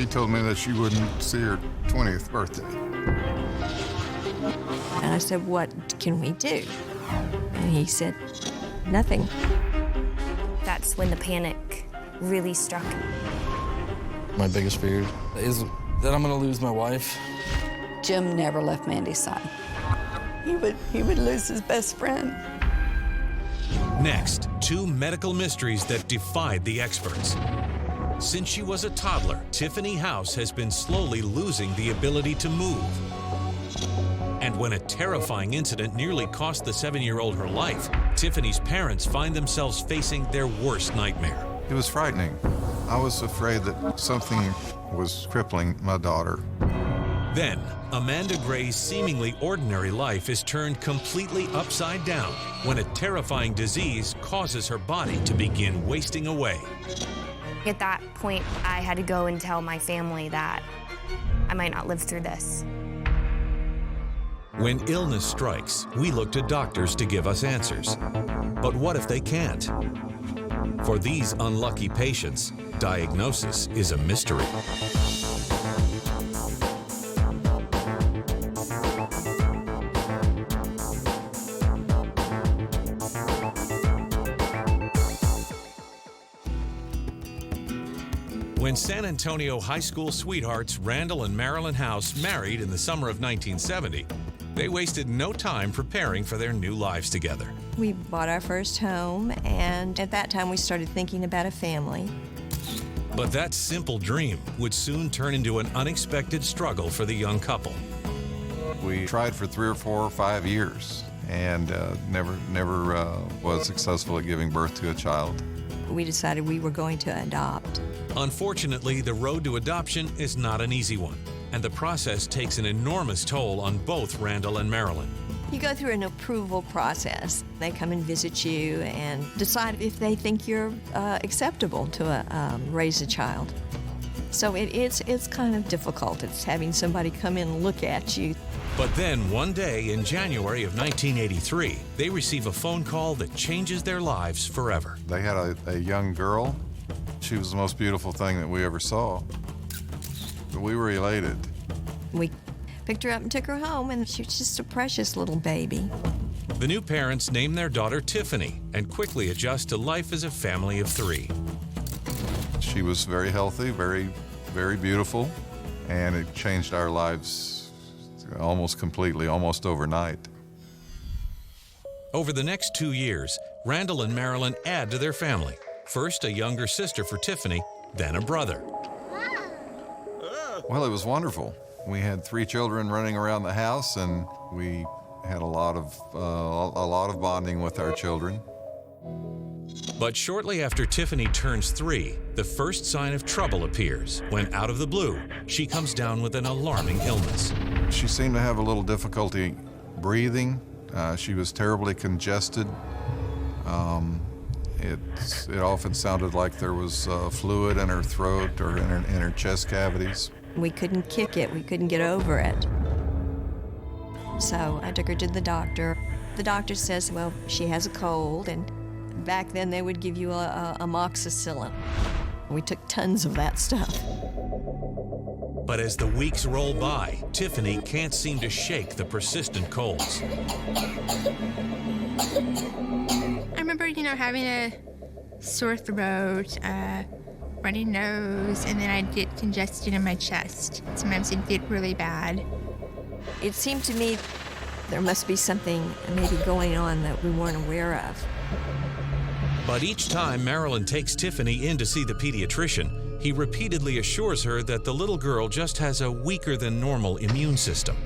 He told me that she wouldn't see her 20th birthday. And I said, what can we do? And he said, nothing. That's when the panic really struck. My biggest fear is that I'm gonna lose my wife. Jim never left Mandy's side. He would lose his best friend. Next, two medical mysteries that defied the experts. Since she was a toddler, Tiffany House has been slowly losing the ability to move. And when a terrifying incident nearly cost the 7-year-old her life, Tiffany's parents find themselves facing their worst nightmare. It was frightening. I was afraid that something was crippling my daughter. Then, Amanda Gray's seemingly ordinary life is turned completely upside down when a terrifying disease causes her body to begin wasting away. At that point, I had to go and tell my family that I might not live through this. When illness strikes, we look to doctors to give us answers. But what if they can't? For these unlucky patients, diagnosis is a mystery. When San Antonio high school sweethearts Randall and Marilyn House married in the summer of 1970, they wasted no time preparing for their new lives together. We bought our first home, and at that time we started thinking about a family. But that simple dream would soon turn into an unexpected struggle for the young couple. We tried for 3 or 4 or 5 years and never was successful at giving birth to a child. We decided we were going to adopt. Unfortunately, the road to adoption is not an easy one, and the process takes an enormous toll on both Randall and Marilyn. You go through an approval process. They come and visit you and decide if they think you're acceptable to raise a child. So it's kind of difficult. It's having somebody come in and look at you. But then one day in January of 1983, they receive a phone call that changes their lives forever. They had a young girl. She was the most beautiful thing that we ever saw. But we were elated. We picked her up and took her home, and she was just a precious little baby. The new parents name their daughter Tiffany and quickly adjust to life as a family of 3. She was very healthy, very, very beautiful, and it changed our lives almost completely, almost overnight. Over the next 2 years, Randall and Marilyn add to their family. First, a younger sister for Tiffany, then a brother. Well, it was wonderful. We had 3 children running around the house, and we had a lot of bonding with our children. But shortly after Tiffany turns 3, the first sign of trouble appears when, out of the blue, she comes down with an alarming illness. She seemed to have a little difficulty breathing. She was terribly congested. It often sounded like there was fluid in her throat or in her chest cavities. We couldn't kick it. We couldn't get over it. So I took her to the doctor. The doctor says, well, she has a cold, and back then they would give you a amoxicillin. We took tons of that stuff. But as the weeks roll by, Tiffany can't seem to shake the persistent colds. I remember, having a sore throat, runny nose, and then I'd get congestion in my chest. Sometimes it'd get really bad. It seemed to me there must be something maybe going on that we weren't aware of. But each time Marilyn takes Tiffany in to see the pediatrician, he repeatedly assures her that the little girl just has a weaker than normal immune system.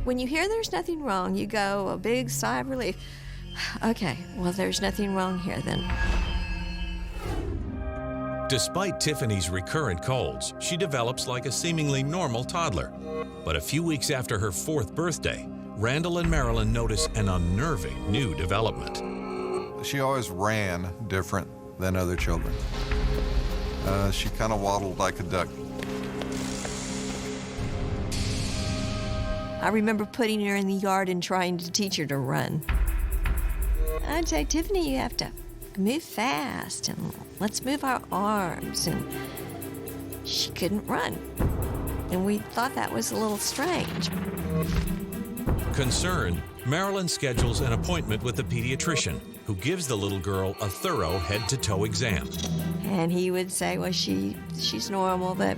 When you hear there's nothing wrong, you go a big sigh of relief. Okay, well, there's nothing wrong here then. Despite Tiffany's recurrent colds, she develops like a seemingly normal toddler. But a few weeks after her 4th birthday, Randall and Marilyn notice an unnerving new development. She always ran different than other children. She kind of waddled like a duck. I remember putting her in the yard and trying to teach her to run. I'd say, Tiffany, you have to move fast, and let's move our arms. And she couldn't run. And we thought that was a little strange. Concerned, Marilyn schedules an appointment with the pediatrician, who gives the little girl a thorough head-to-toe exam. And he would say, well, she's normal, that,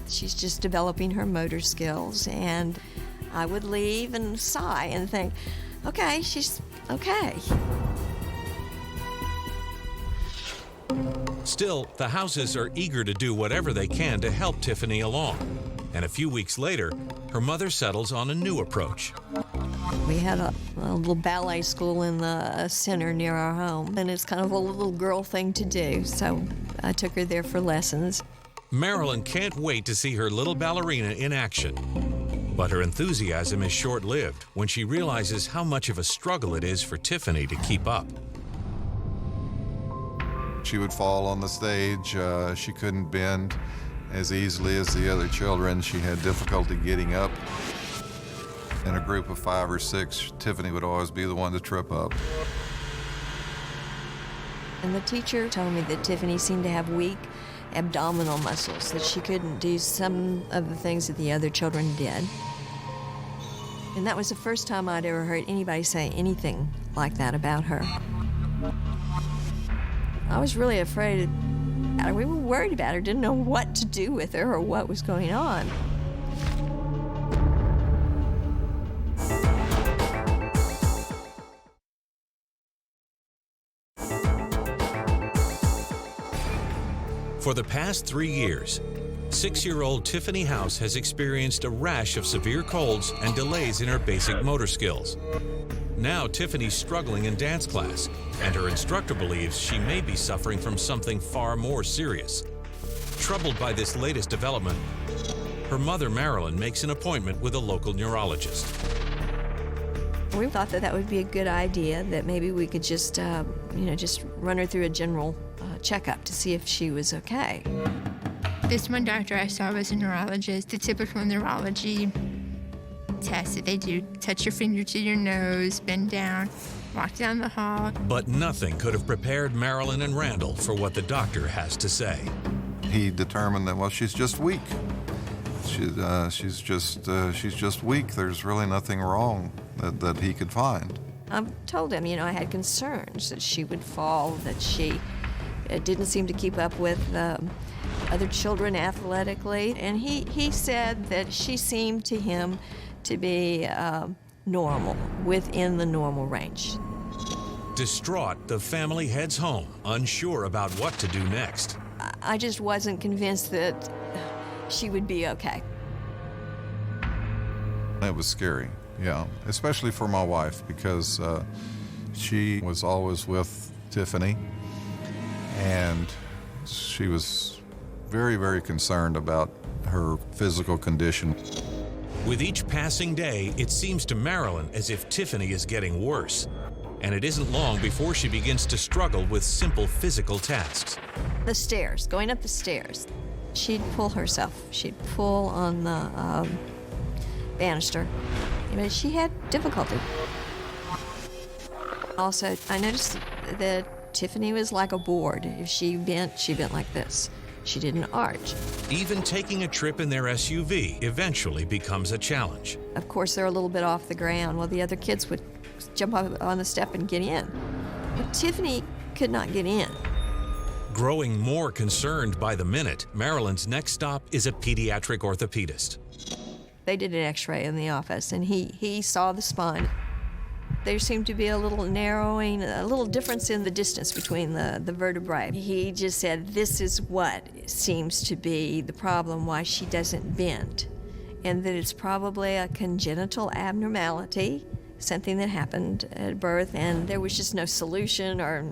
she's just developing her motor skills. And I would leave and sigh and think, okay, she's okay. Still, the Houses are eager to do whatever they can to help Tiffany along. And a few weeks later, her mother settles on a new approach. We had a little ballet school in the center near our home, and it's kind of a little girl thing to do, so I took her there for lessons. Marilyn can't wait to see her little ballerina in action. But her enthusiasm is short-lived when she realizes how much of a struggle it is for Tiffany to keep up. She would fall on the stage. She couldn't bend as easily as the other children. She had difficulty getting up. In a group of 5 or 6, Tiffany would always be the one to trip up. And the teacher told me that Tiffany seemed to have weak abdominal muscles, that she couldn't do some of the things that the other children did. And that was the first time I'd ever heard anybody say anything like that about her. I was really afraid. We were worried about her, didn't know what to do with her or what was going on. For the past 3 years, 6-year-old Tiffany House has experienced a rash of severe colds and delays in her basic motor skills. Now Tiffany's struggling in dance class, and her instructor believes she may be suffering from something far more serious. Troubled by this latest development, her mother, Marilyn, makes an appointment with a local neurologist. We thought that would be a good idea, that maybe we could just run her through a general checkup to see if she was okay. This one doctor I saw was a neurologist, the typical neurology test that they do. Touch your finger to your nose, bend down, walk down the hall. But nothing could have prepared Marilyn and Randall for what the doctor has to say. He determined that, well, she's just weak. She's just weak. There's really nothing wrong that he could find. I told him, I had concerns that she would fall, that she didn't seem to keep up with other children athletically. And he said that she seemed to him to be normal, within the normal range. Distraught, the family heads home, unsure about what to do next. I just wasn't convinced that she would be okay. It was scary, yeah, especially for my wife, because she was always with Tiffany, and she was very, very concerned about her physical condition. With each passing day, it seems to Marilyn as if Tiffany is getting worse. And it isn't long before she begins to struggle with simple physical tasks. The stairs, going up the stairs. She'd pull herself. She'd pull on the banister. But she had difficulty. Also, I noticed that Tiffany was like a board. If she bent like this. She didn't arch. Even taking a trip in their SUV eventually becomes a challenge. Of course, they're a little bit off the ground. Well, the other kids would jump up on the step and get in. But Tiffany could not get in. Growing more concerned by the minute, Marilyn's next stop is a pediatric orthopedist. They did an x-ray in the office, and he saw the spine. There seemed to be a little narrowing, a little difference in the distance between the vertebrae. He just said, this is what seems to be the problem, why she doesn't bend, and that it's probably a congenital abnormality, something that happened at birth, and there was just no solution or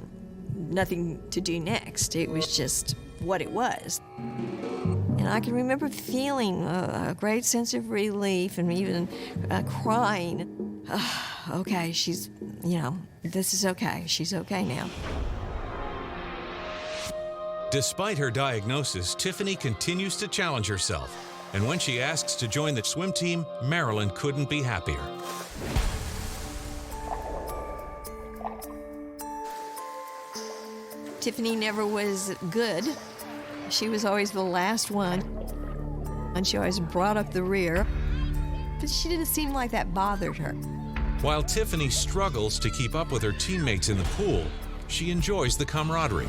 nothing to do next. It was just what it was. And I can remember feeling a great sense of relief and even crying. Okay, she's, this is okay. She's okay now. Despite her diagnosis, Tiffany continues to challenge herself. And when she asks to join the swim team, Marilyn couldn't be happier. Tiffany never was good She was always the last one, and she always brought up the rear, but she didn't seem like that bothered her. While Tiffany struggles to keep up with her teammates in the pool, she enjoys the camaraderie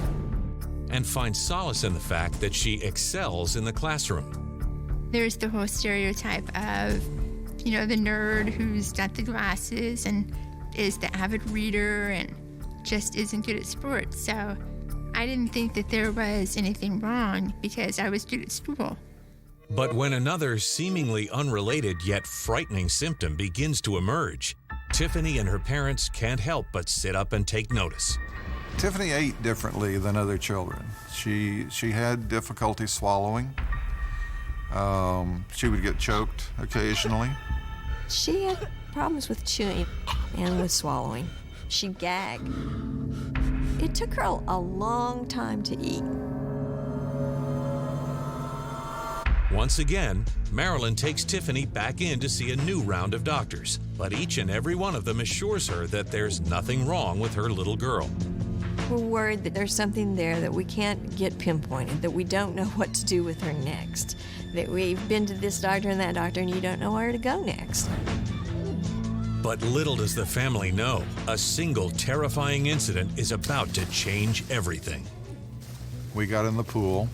and finds solace in the fact that she excels in the classroom. There's the whole stereotype of, the nerd who's got the glasses and is the avid reader and just isn't good at sports. So I didn't think that there was anything wrong because I was good at school. But when another seemingly unrelated yet frightening symptom begins to emerge, Tiffany and her parents can't help but sit up and take notice. Tiffany ate differently than other children. She had difficulty swallowing. She would get choked occasionally. She had problems with chewing and with swallowing. She gagged. It took her a long time to eat. Once again, Marilyn takes Tiffany back in to see a new round of doctors, but each and every one of them assures her that there's nothing wrong with her little girl. We're worried that there's something there that we can't get pinpointed, that we don't know what to do with her next, that we've been to this doctor and that doctor and you don't know where to go next. But little does the family know, a single terrifying incident is about to change everything. We got in the pool.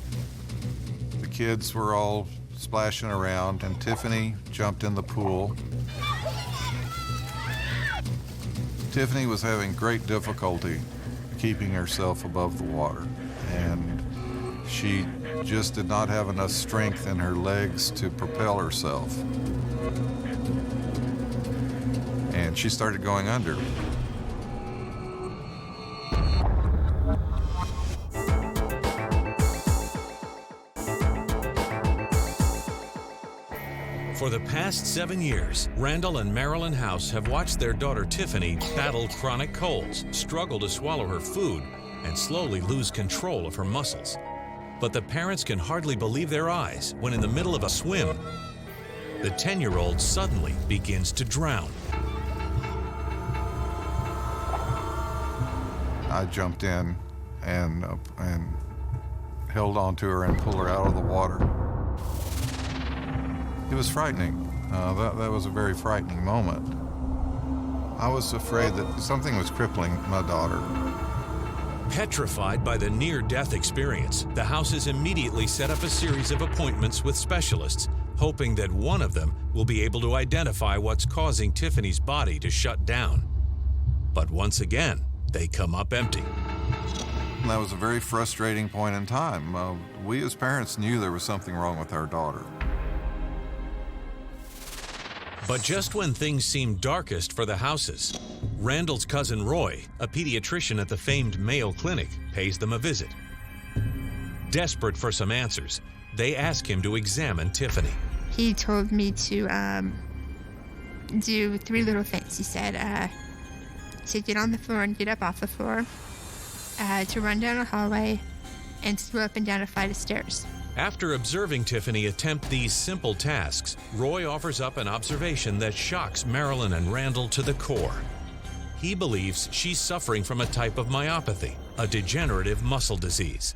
The kids were all splashing around, and Tiffany jumped in the pool. Tiffany was having great difficulty keeping herself above the water, and she just did not have enough strength in her legs to propel herself. And she started going under. For the past 7 years, Randall and Marilyn House have watched their daughter Tiffany battle chronic colds, struggle to swallow her food, and slowly lose control of her muscles. But the parents can hardly believe their eyes when in the middle of a swim, the 10-year-old suddenly begins to drown. I jumped in and held onto her and pulled her out of the water. It was frightening. That was a very frightening moment. I was afraid that something was crippling my daughter. Petrified by the near-death experience, the Houses immediately set up a series of appointments with specialists, hoping that one of them will be able to identify what's causing Tiffany's body to shut down. But once again, they come up empty. And that was a very frustrating point in time. We as parents knew there was something wrong with our daughter. But just when things seemed darkest for the Houses, Randall's cousin Roy, a pediatrician at the famed Mayo Clinic, pays them a visit. Desperate for some answers, they ask him to examine Tiffany. He told me to do 3 little things. He said to get on the floor and get up off the floor, to run down a hallway, and to go up and down a flight of stairs. After observing Tiffany attempt these simple tasks, Roy offers up an observation that shocks Marilyn and Randall to the core. He believes she's suffering from a type of myopathy, a degenerative muscle disease.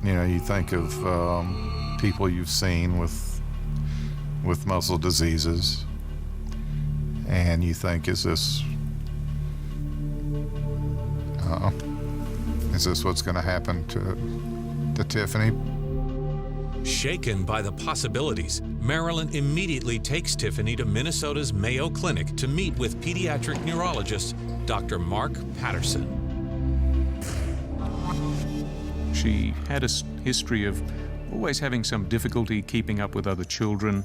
You know, you think of people you've seen with muscle diseases, and you think, is this what's going to happen to Tiffany? Shaken by the possibilities, Marilyn immediately takes Tiffany to Minnesota's Mayo Clinic to meet with pediatric neurologist Dr. Mark Patterson. She had a history of always having some difficulty keeping up with other children,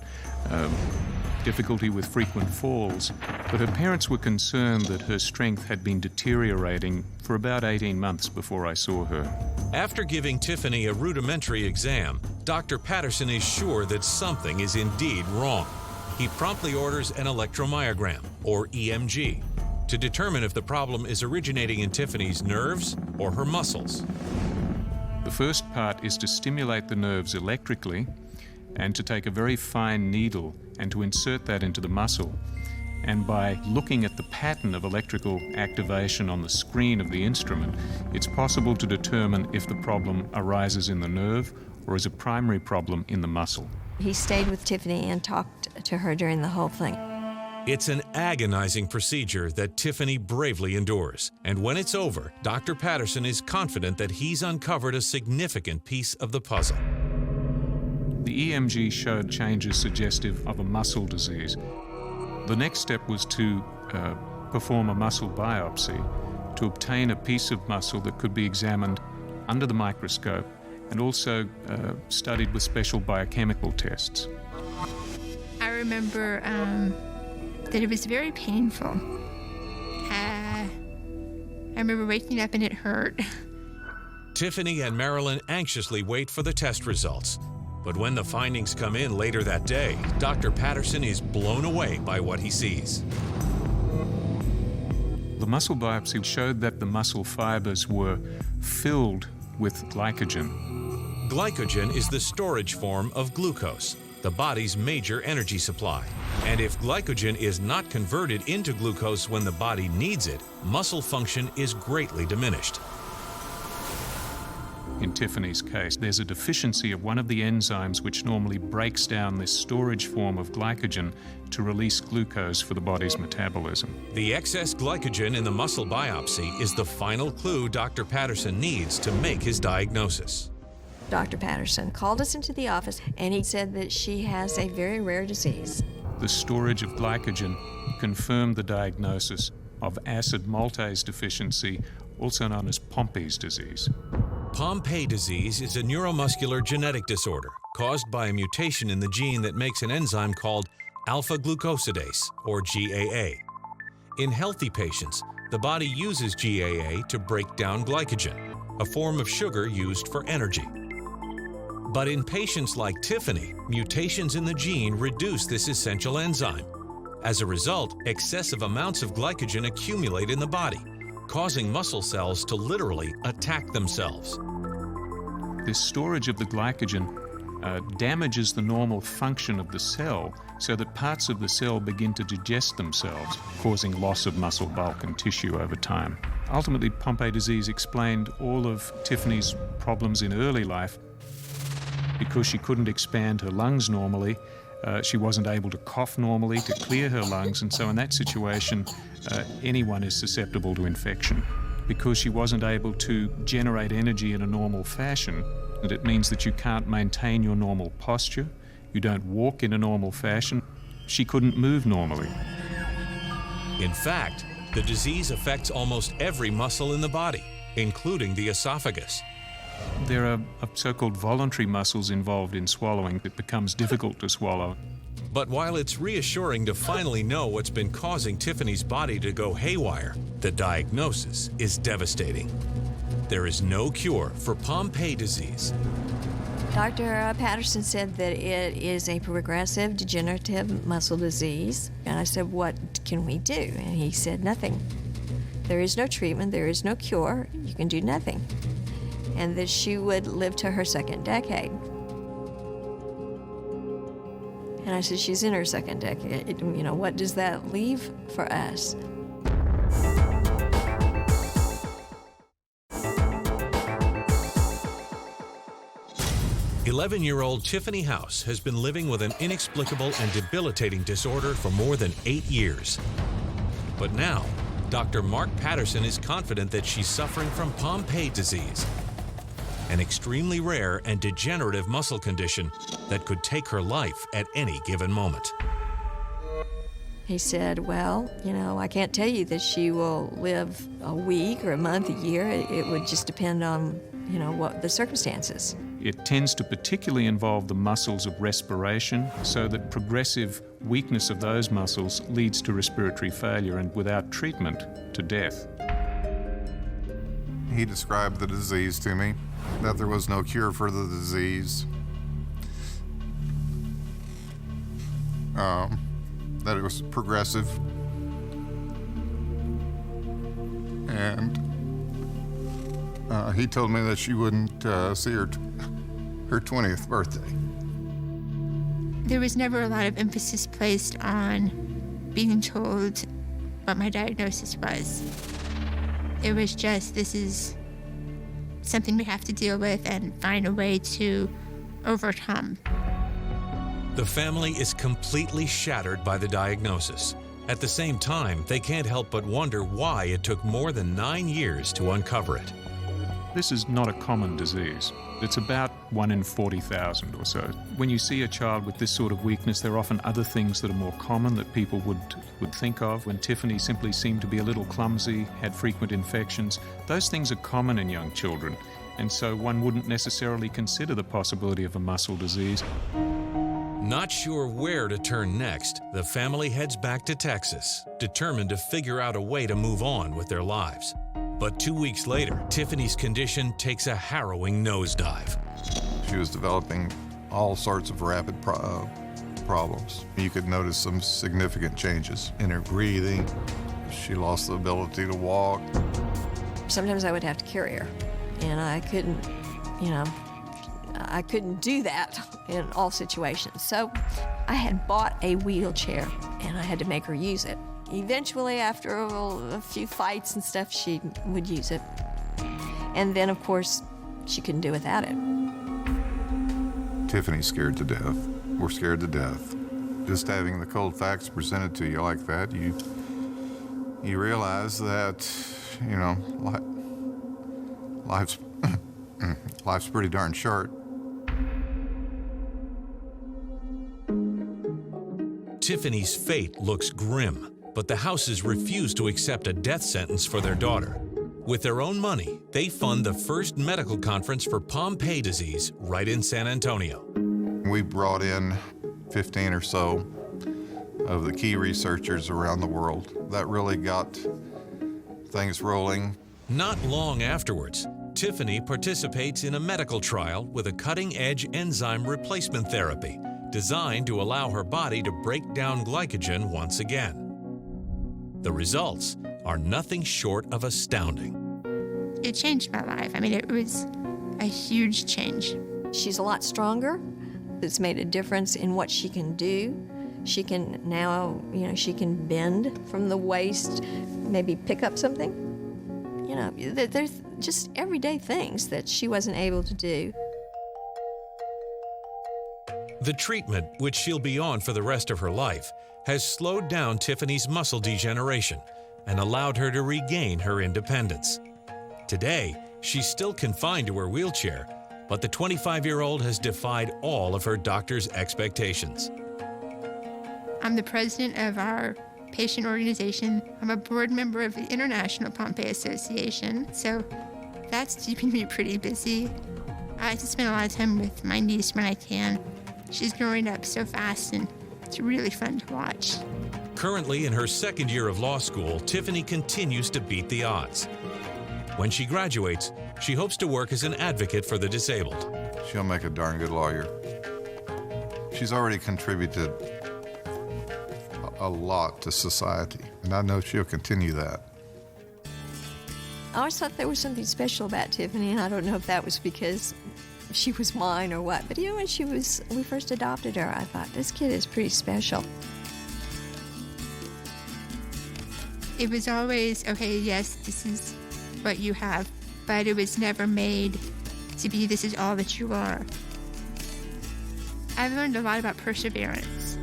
difficulty with frequent falls, but her parents were concerned that her strength had been deteriorating for about 18 months before I saw her. After giving Tiffany a rudimentary exam, Dr. Patterson is sure that something is indeed wrong. He promptly orders an electromyogram, or EMG, to determine if the problem is originating in Tiffany's nerves or her muscles. The first part is to stimulate the nerves electrically and to take a very fine needle and to insert that into the muscle And by looking at the pattern of electrical activation on the screen of the instrument, it's possible to determine if the problem arises in the nerve or is a primary problem in the muscle. He stayed with Tiffany and talked to her during the whole thing. It's an agonizing procedure that Tiffany bravely endures. And when it's over, Dr. Patterson is confident that he's uncovered a significant piece of the puzzle. The EMG showed changes suggestive of a muscle disease. The next step was to perform a muscle biopsy to obtain a piece of muscle that could be examined under the microscope and also studied with special biochemical tests. I remember that it was very painful. I remember waking up and it hurt. Tiffany and Marilyn anxiously wait for the test results. But when the findings come in later that day, Dr. Patterson is blown away by what he sees. The muscle biopsy showed that the muscle fibers were filled with glycogen. Glycogen is the storage form of glucose, the body's major energy supply. And if glycogen is not converted into glucose when the body needs it, muscle function is greatly diminished. In Tiffany's case, there's a deficiency of one of the enzymes which normally breaks down this storage form of glycogen to release glucose for the body's metabolism. The excess glycogen in the muscle biopsy is the final clue Dr. Patterson needs to make his diagnosis. Dr. Patterson called us into the office and he said that she has a very rare disease. The storage of glycogen confirmed the diagnosis of acid maltase deficiency, also known as Pompe's disease. Pompe disease is a neuromuscular genetic disorder caused by a mutation in the gene that makes an enzyme called alpha-glucosidase, or GAA. In healthy patients, the body uses GAA to break down glycogen, a form of sugar used for energy. But in patients like Tiffany, mutations in the gene reduce this essential enzyme. As a result, excessive amounts of glycogen accumulate in the body, causing muscle cells to literally attack themselves. This storage of the glycogen damages the normal function of the cell so that parts of the cell begin to digest themselves, causing loss of muscle bulk and tissue over time. Ultimately, Pompe disease explained all of Tiffany's problems in early life. Because she couldn't expand her lungs normally, she wasn't able to cough normally to clear her lungs, and so in that situation, anyone is susceptible to infection. Because she wasn't able to generate energy in a normal fashion, and it means that you can't maintain your normal posture, you don't walk in a normal fashion, she couldn't move normally. In fact, the disease affects almost every muscle in the body, including the esophagus. There are so-called voluntary muscles involved in swallowing. It becomes difficult to swallow. But while it's reassuring to finally know what's been causing Tiffany's body to go haywire, the diagnosis is devastating. There is no cure for Pompe disease. Dr. Patterson said that it is a progressive degenerative muscle disease. And I said, what can we do? And he said, nothing. There is no treatment, there is no cure, you can do nothing. And that she would live to her second decade. And I said, she's in her second decade. You know, what does that leave for us? "11-year-old Tiffany House has been living with an inexplicable and debilitating disorder for more than 8 years. But now, Dr. Mark Patterson is confident that she's suffering from Pompe disease, an extremely rare and degenerative muscle condition that could take her life at any given moment. He said, well, you know, I can't tell you that she will live a week or a month, a year. It would just depend on, you know, what the circumstances. It tends to particularly involve the muscles of respiration, so that progressive weakness of those muscles leads to respiratory failure and, without treatment, to death. He described the disease to me, that there was no cure for the disease, that it was progressive, and he told me that she wouldn't see her 20th birthday. There was never a lot of emphasis placed on being told what my diagnosis was. It was just, this is something we have to deal with and find a way to overcome. The family is completely shattered by the diagnosis. At the same time, they can't help but wonder why it took more than 9 years to uncover it. This is not a common disease. It's about 1 in 40,000 or so. When you see a child with this sort of weakness, there are often other things that are more common that people would think of. When Tiffany simply seemed to be a little clumsy, had frequent infections, those things are common in young children, and so one wouldn't necessarily consider the possibility of a muscle disease. Not sure where to turn next, the family heads back to Texas, determined to figure out a way to move on with their lives. But 2 weeks later, Tiffany's condition takes a harrowing nosedive. She was developing all sorts of rapid problems. You could notice some significant changes in her breathing. She lost the ability to walk. Sometimes I would have to carry her, and I couldn't do that in all situations. So I had bought a wheelchair, and I had to make her use it. Eventually, after a few fights and stuff, she would use it. And then, of course, she couldn't do without it. Tiffany's scared to death. We're scared to death. Just having the cold facts presented to you like that, you realize that, life's life's pretty darn short. Tiffany's fate looks grim, but the Houses refuse to accept a death sentence for their daughter. With their own money, they fund the first medical conference for Pompe disease right in San Antonio. We brought in 15 or so of the key researchers around the world. That really got things rolling. Not long afterwards, Tiffany participates in a medical trial with a cutting-edge enzyme replacement therapy designed to allow her body to break down glycogen once again. The results are nothing short of astounding. It changed my life. I mean, it was a huge change. She's a lot stronger. It's made a difference in what she can do. She can now, she can bend from the waist, maybe pick up something. There's just everyday things that she wasn't able to do. The treatment, which she'll be on for the rest of her life, has slowed down Tiffany's muscle degeneration and allowed her to regain her independence. Today, she's still confined to her wheelchair, but the 25-year-old has defied all of her doctor's expectations. I'm the president of our patient organization. I'm a board member of the International Pompe Association, so that's keeping me pretty busy. I like to spend a lot of time with my niece when I can. She's growing up so fast, and it's really fun to watch. Currently in her second year of law school, Tiffany continues to beat the odds. When she graduates, she hopes to work as an advocate for the disabled. She'll make a darn good lawyer. She's already contributed a lot to society, and I know she'll continue that. I always thought there was something special about Tiffany, and I don't know if that was because she was mine or what, but when we first adopted her, I thought, this kid is pretty special. It was always, okay, yes, this is what you have, but it was never made to be, this is all that you are. I've learned a lot about perseverance.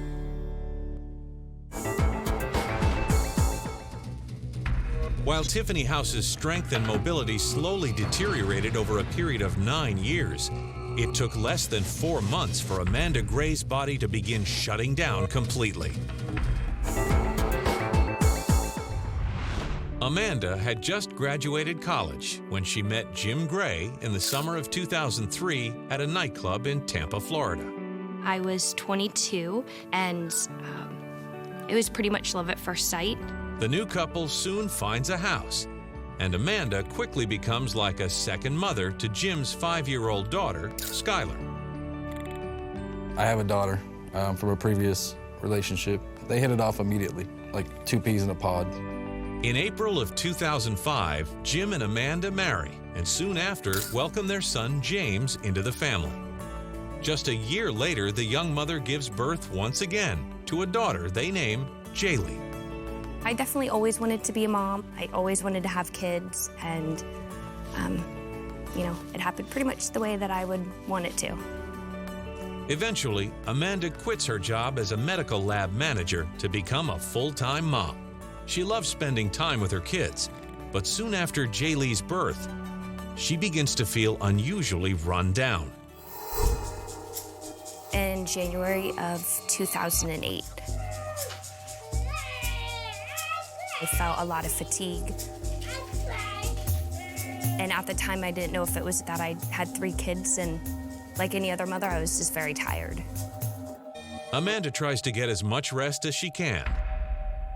While Tiffany House's strength and mobility slowly deteriorated over a period of 9 years, it took less than 4 months for Amanda Gray's body to begin shutting down completely. Amanda had just graduated college when she met Jim Gray in the summer of 2003 at a nightclub in Tampa, Florida. I was 22, and it was pretty much love at first sight. The new couple soon finds a house, and Amanda quickly becomes like a second mother to Jim's 5-year-old daughter, Skylar. I have a daughter from a previous relationship. They hit it off immediately, like two peas in a pod. In April of 2005, Jim and Amanda marry, and soon after welcome their son James into the family. Just a year later, the young mother gives birth once again to a daughter they name Jaylee. I definitely always wanted to be a mom. I always wanted to have kids, and it happened pretty much the way that I would want it to. Eventually, Amanda quits her job as a medical lab manager to become a full-time mom. She loves spending time with her kids, but soon after Jaylee's birth, she begins to feel unusually run down. In January of 2008, I felt a lot of fatigue. And at the time, I didn't know if it was that I had 3 kids, and like any other mother, I was just very tired. Amanda tries to get as much rest as she can,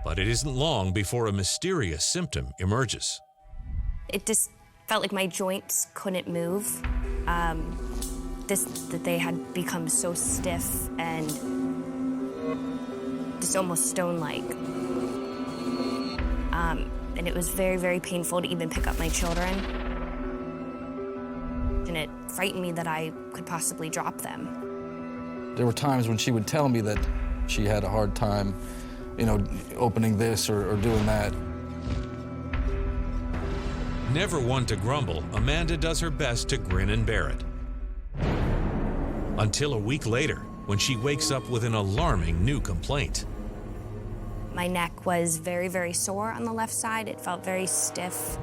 but it isn't long before a mysterious symptom emerges. It just felt like my joints couldn't move. That they had become so stiff and just almost stone-like. And it was very, very painful to even pick up my children. And it frightened me that I could possibly drop them. There were times when she would tell me that she had a hard time, opening this or doing that. Never one to grumble, Amanda does her best to grin and bear it. Until a week later, when she wakes up with an alarming new complaint. My neck was very, very sore on the left side. It felt very stiff.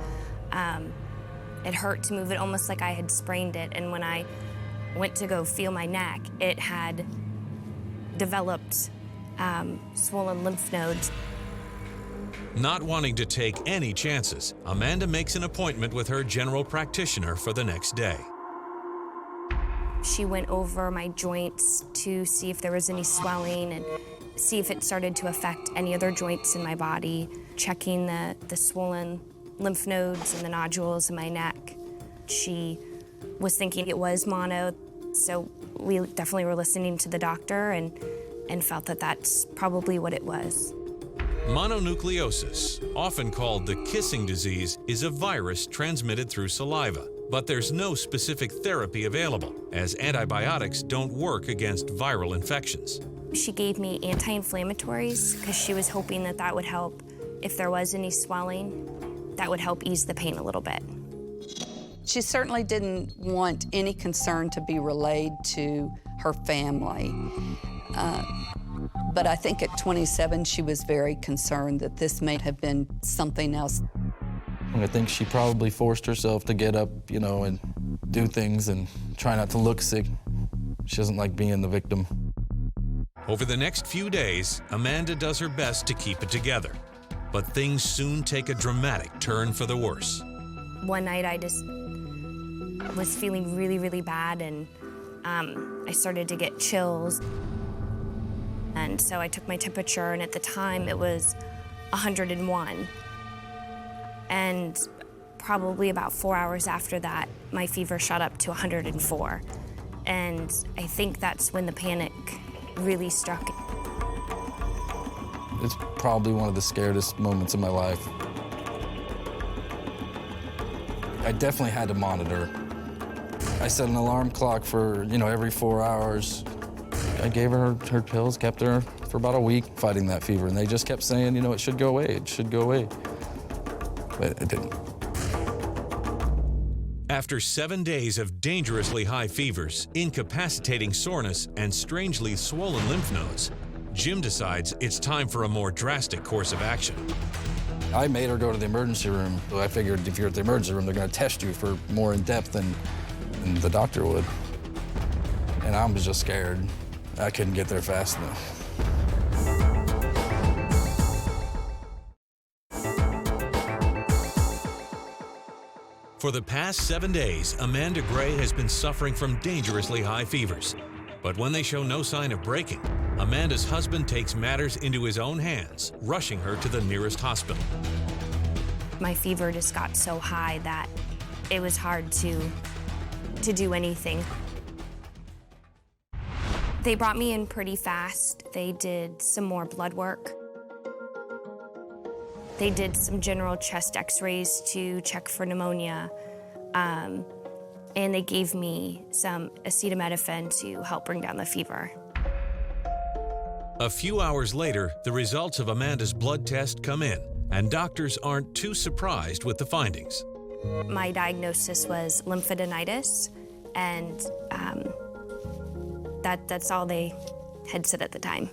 It hurt to move it, almost like I had sprained it. And when I went to go feel my neck, it had developed swollen lymph nodes. Not wanting to take any chances, Amanda makes an appointment with her general practitioner for the next day. She went over my joints to see if there was any swelling and see if it started to affect any other joints in my body, checking the swollen lymph nodes and the nodules in my neck. She was thinking it was mono, so we definitely were listening to the doctor and felt that that's probably what it was. Mononucleosis, often called the kissing disease, is a virus transmitted through saliva. But there's no specific therapy available, as antibiotics don't work against viral infections. She gave me anti-inflammatories because she was hoping that that would help. If there was any swelling, that would help ease the pain a little bit. She certainly didn't want any concern to be relayed to her family. But I think at 27, she was very concerned that this may have been something else. I think she probably forced herself to get up, and do things and try not to look sick. She doesn't like being the victim. Over the next few days, Amanda does her best to keep it together. But things soon take a dramatic turn for the worse. One night I just was feeling really, really bad, and I started to get chills. And so I took my temperature, and at the time it was 101. And probably about 4 hours after that, my fever shot up to 104. And I think that's when the panic really struck. It's probably one of the scariest moments of my life. I definitely had to monitor. I set an alarm clock for, every 4 hours. I gave her her pills, kept her for about a week fighting that fever, and they just kept saying, it should go away, it should go away. But it didn't. After 7 days of dangerously high fevers, incapacitating soreness, and strangely swollen lymph nodes, Jim decides it's time for a more drastic course of action. I made her go to the emergency room. I figured if you're at the emergency room, they're going to test you for more in depth than the doctor would. And I was just scared. I couldn't get there fast enough. For the past 7 days, Amanda Gray has been suffering from dangerously high fevers. But when they show no sign of breaking, Amanda's husband takes matters into his own hands, rushing her to the nearest hospital. My fever just got so high that it was hard to do anything. They brought me in pretty fast. They did some more blood work. They did some general chest x-rays to check for pneumonia, and they gave me some acetaminophen to help bring down the fever. A few hours later, the results of Amanda's blood test come in, and doctors aren't too surprised with the findings. My diagnosis was lymphadenitis, and that's all they had said at the time.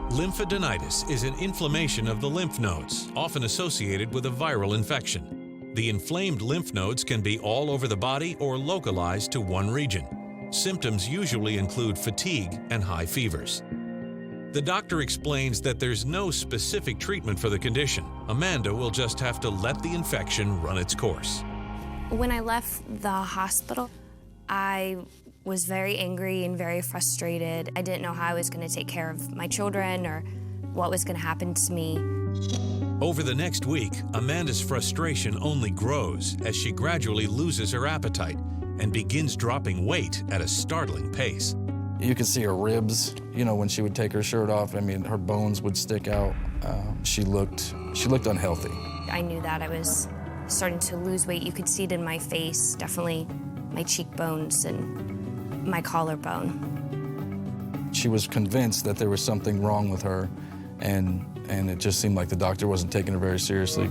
Lymphadenitis is an inflammation of the lymph nodes, often associated with a viral infection. The inflamed lymph nodes can be all over the body or localized to one region. Symptoms usually include fatigue and high fevers. The doctor explains that there's no specific treatment for the condition. Amanda will just have to let the infection run its course. When I left the hospital, I was very angry and very frustrated. I didn't know how I was going to take care of my children or what was going to happen to me. Over the next week, Amanda's frustration only grows as she gradually loses her appetite and begins dropping weight at a startling pace. You could see her ribs, you know, when she would take her shirt off. I mean, her bones would stick out. She looked unhealthy. I knew that I was starting to lose weight. You could see it in my face, definitely my cheekbones and my collarbone. She was convinced that there was something wrong with her, and it just seemed like the doctor wasn't taking her very seriously.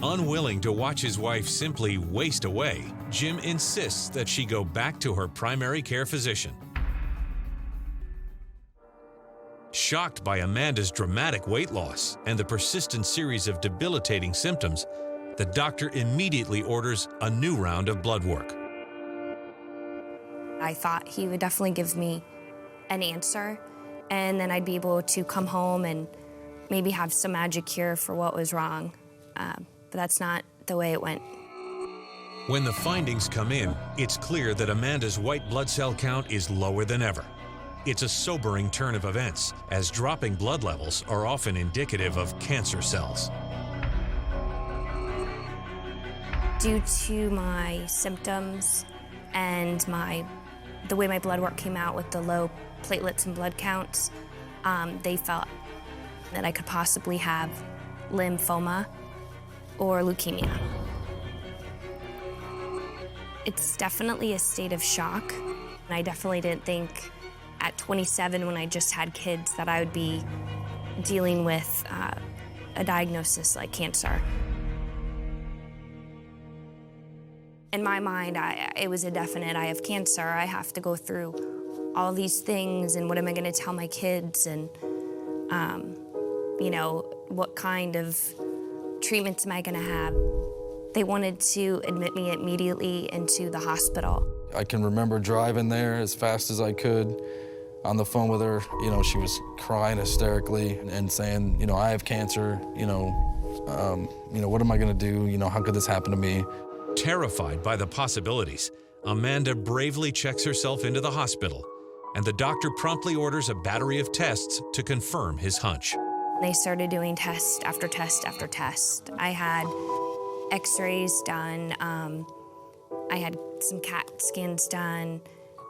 Unwilling to watch his wife simply waste away, Jim insists that she go back to her primary care physician. Shocked by Amanda's dramatic weight loss and the persistent series of debilitating symptoms, the doctor immediately orders a new round of blood work. I thought he would definitely give me an answer, and then I'd be able to come home and maybe have some magic cure for what was wrong. But that's not the way it went. When the findings come in, it's clear that Amanda's white blood cell count is lower than ever. It's a sobering turn of events, as dropping blood levels are often indicative of cancer cells. Due to my symptoms and the way my blood work came out with the low platelets and blood counts, they felt that I could possibly have lymphoma or leukemia. It's definitely a state of shock, and I definitely didn't think at 27, when I just had kids, that I would be dealing with a diagnosis like cancer. In my mind, it was a definite, I have cancer, I have to go through all these things, and what am I gonna tell my kids, and you know, what kind of treatments am I gonna have? They wanted to admit me immediately into the hospital. I can remember driving there as fast as I could, on the phone with her. You know, she was crying hysterically and saying, you know, I have cancer, what am I gonna do? You know, how could this happen to me? Terrified by the possibilities, Amanda bravely checks herself into the hospital, and the doctor promptly orders a battery of tests to confirm his hunch. They started doing test after test after test. I had x-rays done, I had some CAT scans done.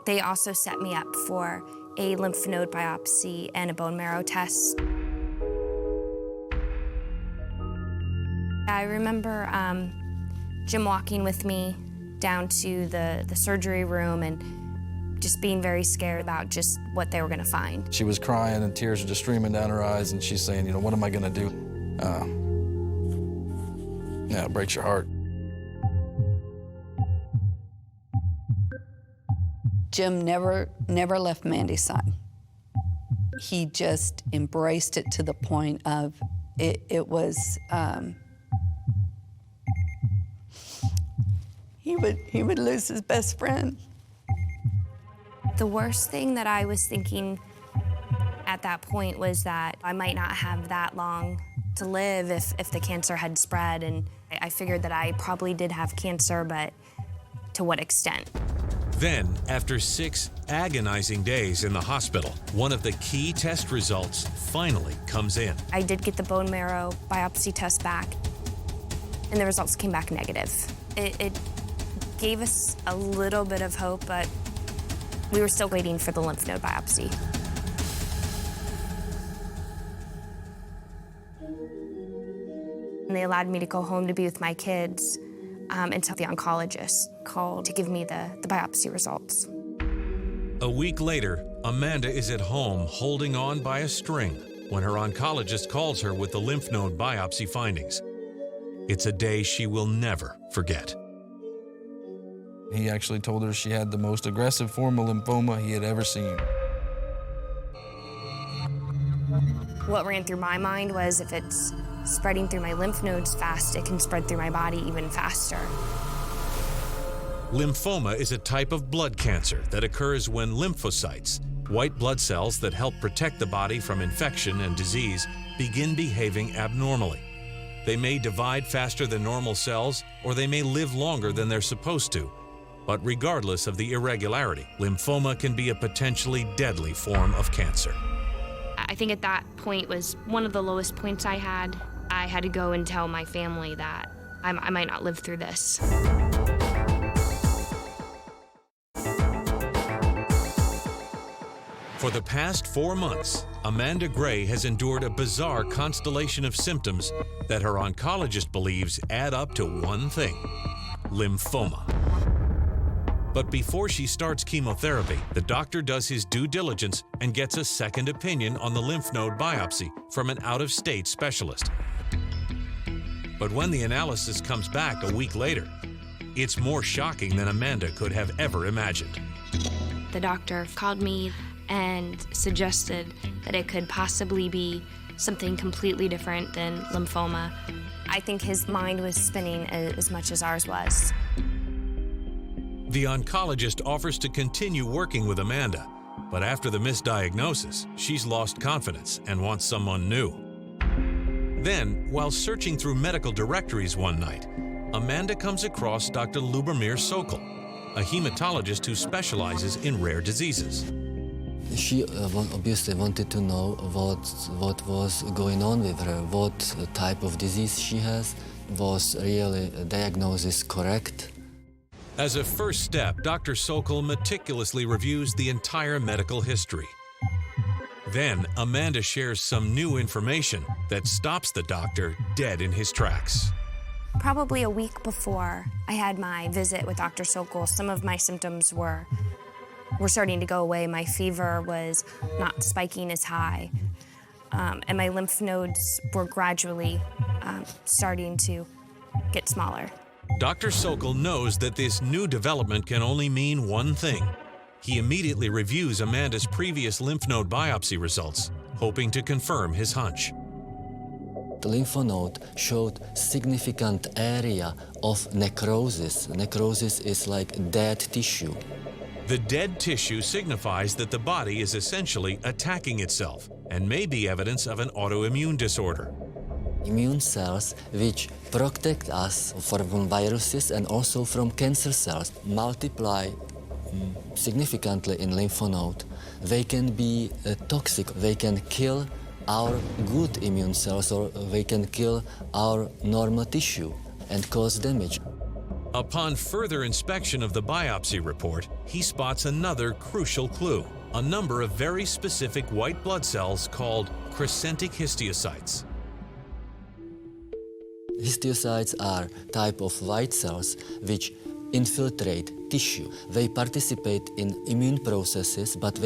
They also set me up for a lymph node biopsy and a bone marrow test. I remember Jim walking with me down to the surgery room and just being very scared about just what they were gonna find. She was crying and tears were just streaming down her eyes, and she's saying, you know, what am I gonna do? Yeah, it breaks your heart. Jim never left Mandy's side. He just embraced it to the point of it was, he would lose his best friend. The worst thing that I was thinking at that point was that I might not have that long to live if the cancer had spread, and I figured that I probably did have cancer, but to what extent? Then, after 6 agonizing days in the hospital, one of the key test results finally comes in. I did get the bone marrow biopsy test back, and the results came back negative. It gave us a little bit of hope, but we were still waiting for the lymph node biopsy. And they allowed me to go home to be with my kids until the oncologist called to give me the biopsy results. A week later, Amanda is at home holding on by a string when her oncologist calls her with the lymph node biopsy findings. It's a day she will never forget. He actually told her she had the most aggressive form of lymphoma he had ever seen. What ran through my mind was if it's spreading through my lymph nodes fast, it can spread through my body even faster. Lymphoma is a type of blood cancer that occurs when lymphocytes, white blood cells that help protect the body from infection and disease, begin behaving abnormally. They may divide faster than normal cells, or they may live longer than they're supposed to. But regardless of the irregularity, lymphoma can be a potentially deadly form of cancer. I think at that point was one of the lowest points I had. I had to go and tell my family that I might not live through this. For the past 4 months, Amanda Gray has endured a bizarre constellation of symptoms that her oncologist believes add up to one thing: lymphoma. But before she starts chemotherapy, the doctor does his due diligence and gets a second opinion on the lymph node biopsy from an out-of-state specialist. But when the analysis comes back a week later, it's more shocking than Amanda could have ever imagined. The doctor called me and suggested that it could possibly be something completely different than lymphoma. I think his mind was spinning as much as ours was. The oncologist offers to continue working with Amanda, but after the misdiagnosis, she's lost confidence and wants someone new. Then, while searching through medical directories one night, Amanda comes across Dr. Lubomir Sokol, a hematologist who specializes in rare diseases. She obviously wanted to know what was going on with her, what type of disease she has, was really a diagnosis correct. As a first step, Dr. Sokol meticulously reviews the entire medical history. Then, Amanda shares some new information that stops the doctor dead in his tracks. Probably a week before I had my visit with Dr. Sokol, some of my symptoms were starting to go away. My fever was not spiking as high, and my lymph nodes were gradually starting to get smaller. Dr. Sokol knows that this new development can only mean one thing. He immediately reviews Amanda's previous lymph node biopsy results, hoping to confirm his hunch. The lymph node showed significant area of necrosis. Necrosis is like dead tissue. The dead tissue signifies that the body is essentially attacking itself and may be evidence of an autoimmune disorder. Immune cells which protect us from viruses and also from cancer cells multiply significantly in lymph node. They can be toxic. They can kill our good immune cells, or they can kill our normal tissue and cause damage. Upon further inspection of the biopsy report, he spots another crucial clue: a number of very specific white blood cells called crescentic histiocytes. Histiocytes are type of white cells which infiltrate tissue. They participate in immune processes, but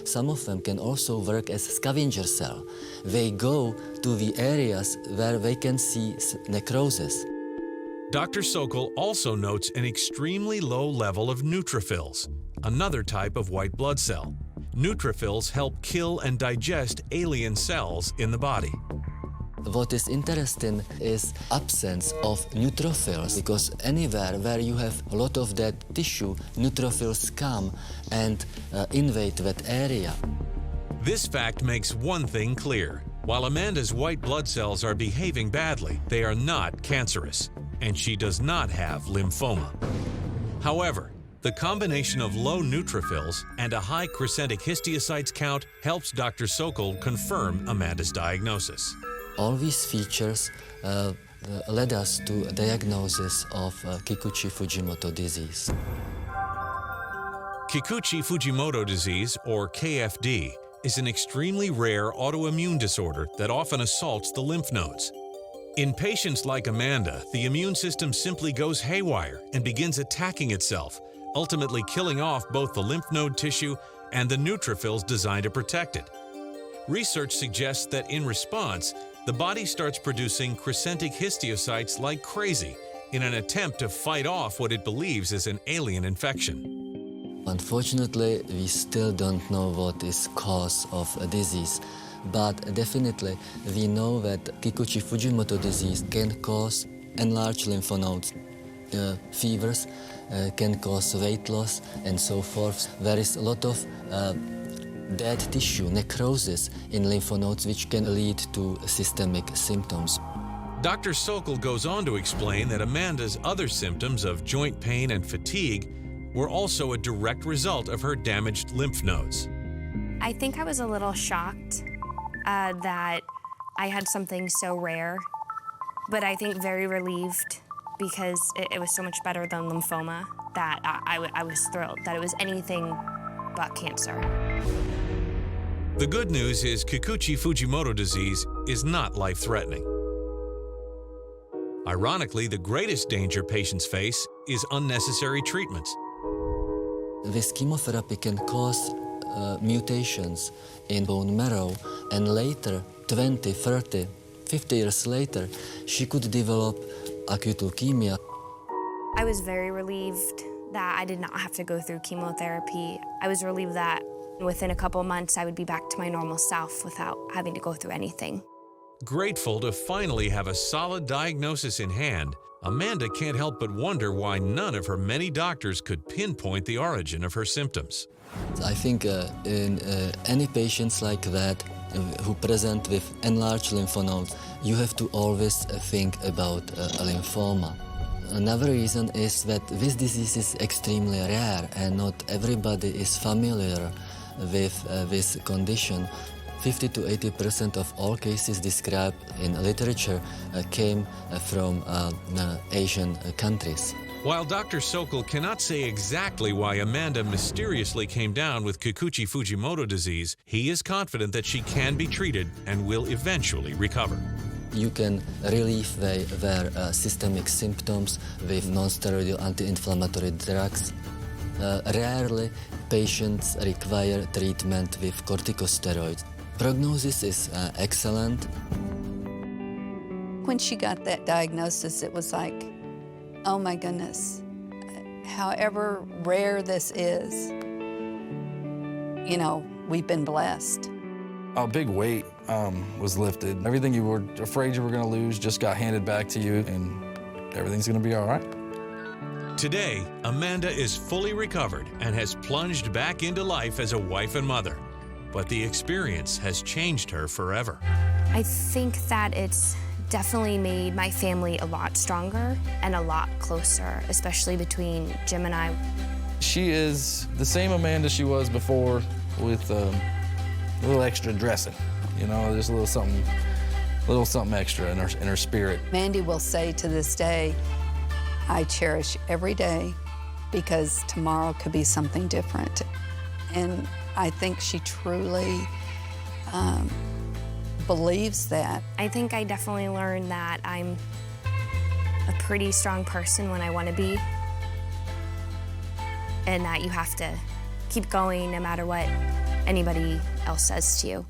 some of them can also work as scavenger cell. They go to the areas where they can see necrosis. Dr. Sokol also notes an extremely low level of neutrophils, another type of white blood cell. Neutrophils help kill and digest alien cells in the body. What is interesting is absence of neutrophils, because anywhere where you have a lot of dead tissue, neutrophils come and invade that area. This fact makes one thing clear. While Amanda's white blood cells are behaving badly, they are not cancerous, and she does not have lymphoma. However, the combination of low neutrophils and a high crescentic histiocytes count helps Dr. Sokol confirm Amanda's diagnosis. All these features led us to a diagnosis of Kikuchi Fujimoto disease. Kikuchi Fujimoto disease, or KFD, is an extremely rare autoimmune disorder that often assaults the lymph nodes. In patients like Amanda, the immune system simply goes haywire and begins attacking itself, ultimately killing off both the lymph node tissue and the neutrophils designed to protect it. Research suggests that in response, the body starts producing crescentic histiocytes like crazy in an attempt to fight off what it believes is an alien infection. Unfortunately, we still don't know what is cause of a disease, but definitely we know that Kikuchi Fujimoto disease can cause enlarged lymph nodes. Fevers can cause weight loss and so forth. There is a lot of dead tissue, necrosis in lymph nodes, which can lead to systemic symptoms. Dr. Sokol goes on to explain that Amanda's other symptoms of joint pain and fatigue were also a direct result of her damaged lymph nodes. I think I was a little shocked that I had something so rare, but I think very relieved because it was so much better than lymphoma that I was thrilled that it was anything but cancer. The good news is Kikuchi Fujimoto disease is not life-threatening. Ironically, the greatest danger patients face is unnecessary treatments. This chemotherapy can cause mutations in bone marrow, and later, 20, 30, 50 years later, she could develop acute leukemia. I was very relieved that I did not have to go through chemotherapy. I was relieved that within a couple months I would be back to my normal self without having to go through anything. Grateful to finally have a solid diagnosis in hand, Amanda can't help but wonder why none of her many doctors could pinpoint the origin of her symptoms. I think in any patients like that who present with enlarged lymph nodes, you have to always think about a lymphoma. Another reason is that this disease is extremely rare and not everybody is familiar with this condition. 50 to 80% of all cases described in literature came from Asian countries. While Dr. Sokol cannot say exactly why Amanda mysteriously came down with Kikuchi Fujimoto disease, he is confident that she can be treated and will eventually recover. You can relieve their systemic symptoms with non-steroidal anti-inflammatory drugs. Rarely, patients require treatment with corticosteroids. Prognosis is excellent. When she got that diagnosis, it was like, oh my goodness, however rare this is, you know, we've been blessed. A big weight was lifted. Everything you were afraid you were gonna lose just got handed back to you, and everything's gonna be all right. Today, Amanda is fully recovered and has plunged back into life as a wife and mother. But the experience has changed her forever. I think that it's definitely made my family a lot stronger and a lot closer, especially between Jim and I. She is the same Amanda she was before, with a little extra dressing. You know, just a little something extra in her spirit. Mandy will say to this day, I cherish every day because tomorrow could be something different. And I think she truly believes that. I think I definitely learned that I'm a pretty strong person when I want to be, and that you have to keep going no matter what anybody else says to you.